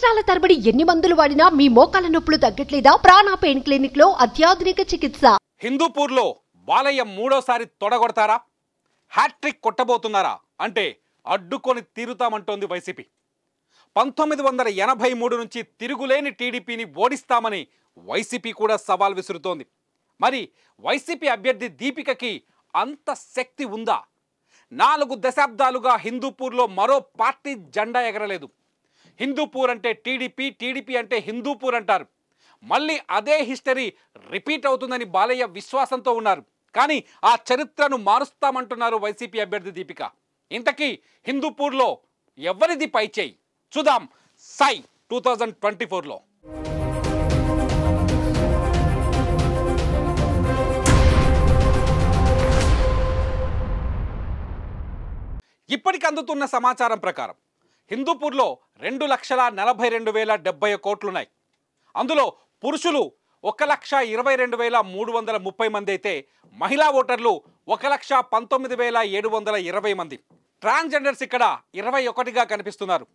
సంవత్సరాల తరబడి ఎన్ని మందులు వాడినా మీ మోకాల నొప్పులు తగ్గట్లేదా? ప్రాణ పెయిన్ క్లినిక్ లో అత్యాధునిక చికిత్స. హిందూపూర్ లో బాలయ్య మూడోసారి తొడగొడతారా? హ్యాట్రిక్ కొట్టబోతున్నారా అంటే అడ్డుకొని తీరుతామంటోంది వైసీపీ. 1983 నుంచి తిరుగులేని టీడీపీని ఓడిస్తామని వైసీపీ కూడా సవాల్ విసురుతోంది. మరి వైసీపీ అభ్యర్థి దీపికకి అంత శక్తి ఉందా? 4 దశాబ్దాలుగా హిందూపూర్లో మరో పార్టీ జెండా ఎగరలేదు. హిందూపూర్ అంటే టీడీపీ, టీడీపీ అంటే హిందూపూర్ అంటారు. మళ్ళీ అదే హిస్టరీ రిపీట్ అవుతుందని బాలయ్య విశ్వాసంతో ఉన్నారు. కానీ ఆ చరిత్రను మారుస్తామంటున్నారు వైసీపీ అభ్యర్థి దీపిక. ఇంతకీ హిందూపూర్లో ఎవరిది పైచేయి? చూద్దాం సై 2024లో. ఇప్పటికి అందుతున్న సమాచారం ప్రకారం హిందూపూర్లో 2,42,071 కోట్లున్నాయి. అందులో పురుషులు 1,22,330 మంది అయితే మహిళా ఓటర్లు 1,19,720 మంది. ట్రాన్స్జెండర్స్ ఇక్కడ 21గా కనిపిస్తున్నారు.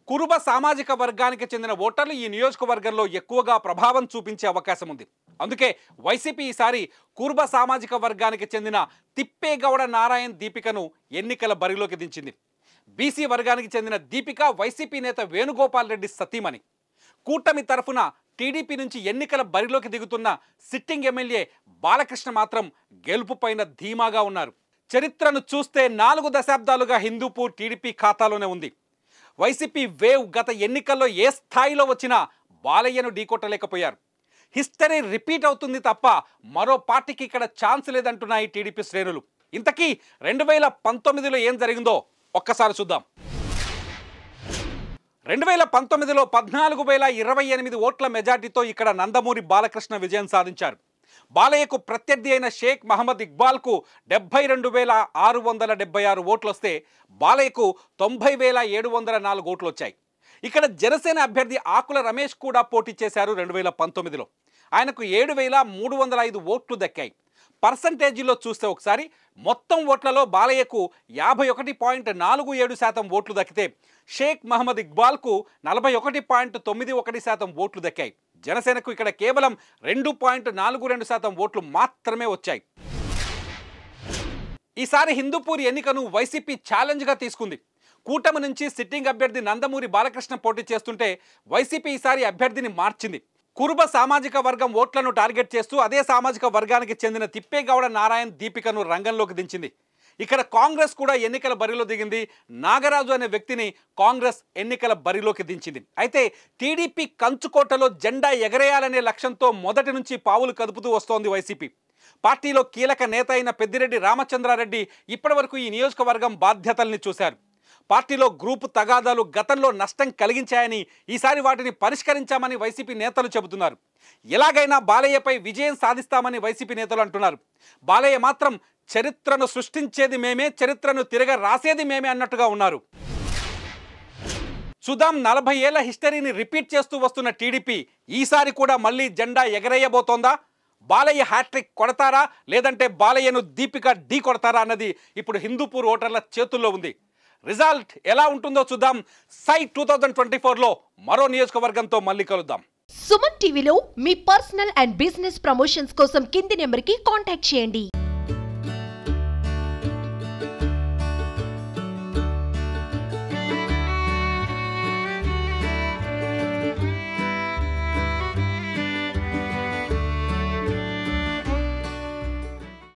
కురుబ సామాజిక వర్గానికి చెందిన ఓటర్లు ఈ నియోజకవర్గంలో ఎక్కువగా ప్రభావం చూపించే అవకాశం ఉంది. అందుకే వైసీపీ ఈసారి కురుబ సామాజిక వర్గానికి చెందిన తిప్పేగౌడ నారాయణ్ దీపికను ఎన్నికల బరిలోకి దించింది. బీసీ వర్గానికి చెందిన దీపిక వైసీపీ నేత వేణుగోపాల్ రెడ్డి సతీమణి. కూటమి తరఫున టీడీపీ నుంచి ఎన్నికల బరిలోకి దిగుతున్న సిట్టింగ్ ఎమ్మెల్యే బాలకృష్ణ మాత్రం గెలుపుపైన ధీమాగా ఉన్నారు. చరిత్రను చూస్తే 4 దశాబ్దాలుగా హిందూపూర్ టీడీపీ ఖాతాలోనే ఉంది. వైసీపీ వేవ్ గత ఎన్నికల్లో ఏ స్థాయిలో వచ్చినా బాలయ్యను ఢీకొట్టలేకపోయారు. హిస్టరీ రిపీట్ అవుతుంది తప్ప మరో పార్టీకి ఇక్కడ ఛాన్స్ లేదంటున్నాయి టీడీపీ శ్రేణులు. ఇంతకీ 2019లో ఏం జరిగిందో ఒక్కసారి చూద్దాం. 2019లో 14,028 ఓట్ల మెజార్టీతో ఇక్కడ నందమూరి బాలకృష్ణ విజయం సాధించారు. బాలయ్యకు ప్రత్యర్థి అయిన షేక్ మహమ్మద్ ఇక్బాల్కు 72,676 ఓట్లు వస్తే బాలయ్యకు 90,704 ఓట్లు వచ్చాయి. ఇక్కడ జనసేన అభ్యర్థి ఆకుల రమేష్ కూడా పోటీ చేశారు. 2019లో ఆయనకు 7,305 ఓట్లు దక్కాయి. పర్సంటేజీలో చూస్తే ఒకసారి మొత్తం ఓట్లలో బాలయ్యకు 51.47% ఓట్లు దక్కితే షేక్ మహమ్మద్ ఇక్బాల్కు 41.91% ఓట్లు దక్కాయి. జనసేనకు ఇక్కడ కేవలం 2.42% ఓట్లు మాత్రమే వచ్చాయి. ఈసారి హిందూపూర్ ఎన్నికను వైసీపీ ఛాలెంజ్గా తీసుకుంది. కూటమి నుంచి సిట్టింగ్ అభ్యర్థి నందమూరి బాలకృష్ణ పోటీ చేస్తుంటే వైసీపీ ఈసారి అభ్యర్థిని మార్చింది. కురుబ సామాజిక వర్గం ఓట్లను టార్గెట్ చేస్తూ అదే సామాజిక వర్గానికి చెందిన తిప్పేగౌడ నారాయణ్ దీపికను రంగంలోకి దించింది. ఇక్కడ కాంగ్రెస్ కూడా ఎన్నికల బరిలో దిగింది. నాగరాజు అనే వ్యక్తిని కాంగ్రెస్ ఎన్నికల బరిలోకి దించింది. అయితే టీడీపీ కంచుకోటలో జెండా ఎగరేయాలనే లక్ష్యంతో మొదటి నుంచి పావులు కదుపుతూ వస్తోంది వైసీపీ. పార్టీలో కీలక నేత అయిన పెద్దిరెడ్డి రామచంద్రారెడ్డి ఇప్పటివరకు ఈ నియోజకవర్గం బాధ్యతల్ని చూశారు. పార్టీలో గ్రూపు తగాదాలు గతంలో నష్టం కలిగించాయని, ఈసారి వాటిని పరిష్కరించామని వైసీపీ నేతలు చెబుతున్నారు. ఎలాగైనా బాలయ్యపై విజయం సాధిస్తామని వైసీపీ నేతలు అంటున్నారు. బాలయ్య మాత్రం చరిత్రను సృష్టించేది మేమే, చరిత్రను తిరగ రాసేది మేమే అన్నట్టుగా ఉన్నారు. చూద్దాం, 40 ఏళ్ల హిస్టరీని రిపీట్ చేస్తూ వస్తున్న టీడీపీ ఈసారి కూడా మళ్ళీ జెండా ఎగరేయబోతోందా? బాలయ్య హ్యాట్రిక్ కొడతారా, లేదంటే బాలయ్యను దీపిక ఢీ కొడతారా అన్నది ఇప్పుడు హిందూపూర్ ఓటర్ల చేతుల్లో ఉంది. రిజల్ట్ ఎలా ఉంటుందో చూద్దాం. సై 2024లో మరో నియోజకవర్గంతో మళ్ళీ కలుద్దాం. సుమన్ టీవీలో మీ పర్సనల్ అండ్ బిజినెస్ ప్రమోషన్స్ కోసం కింది నెంబర్కి కాంటాక్ట్ చేయండి.